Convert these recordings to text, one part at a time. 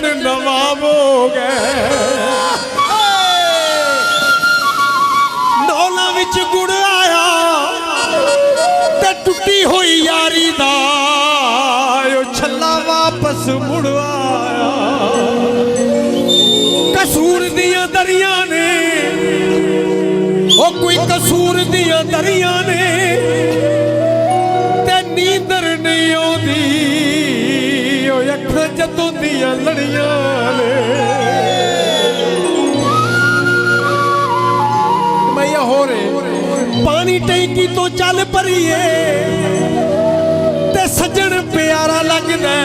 सजन नवाब हो गए। नौला विच गुड़ आया ते टुटी हुई यारी दा छल्ला वापस मुड़ आया। कसूर दियां दरिया ने ओ कोई कसूर दियां दरिया ने ते नींदर नहीं आउंदी ओ अखां जदों दियां लड़ियां ने। मैया हो रे पानी टैंकी तो चल परीए ते सजन प्यारा लगदा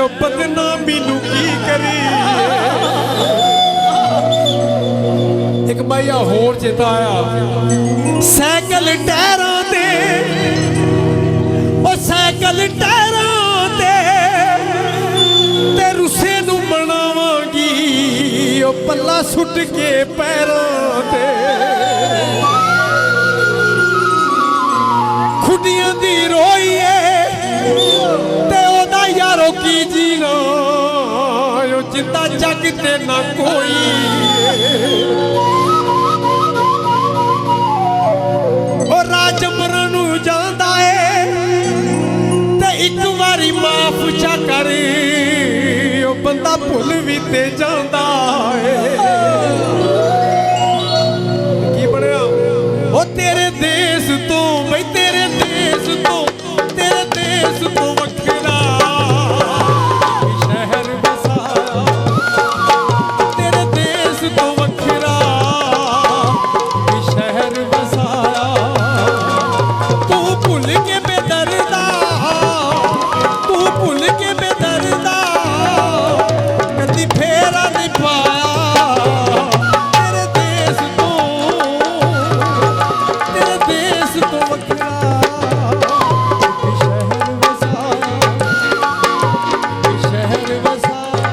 ओ बदनामी नूं की करीए। एक मैया होर चेता आया साइकिल टायरां ते ओ साइकिल टायरां ते रुसे नूं मनावांगी ओ पल्ला सुट के पैरां ते। खुडियां दी रोईए ते ओदा यारो की जीना ओ जिंदा जग ते ना कोई। राजमरन जांदा है ते एक बारी माफ चा कर ओ बंदा भुल भी ते जांदा है। की बनया ओ तेरे देश तो बई तेरे देश तो वखरा शहर बसाया। तेरे देश तो वखरा शहर बसाया। तू भुल के बेदर्दा कदी फेरा नहीं पाया। तेरे देश तो वखरा शहर बसाया।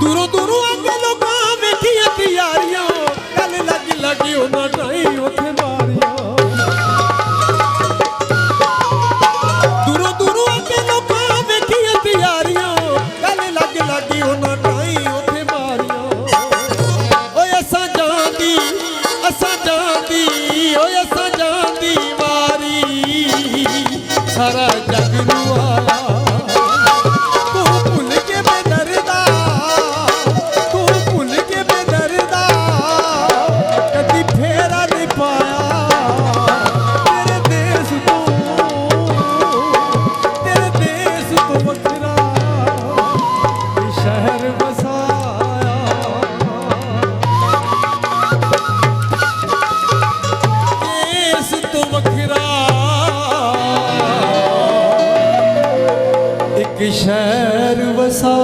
दूरों दूरों आके लोकां वेखियां तैयारियां गल लगी उन्हां ढाई उत्थे मारियां। दूरों दूरों आके लोकां वेखियां तैयारियां गल लगी उन्हां ढाई उत्थे मारियां। ओए असां जांदी ओए असां जांदी वारी सारा जग नूं आया। शहर बसा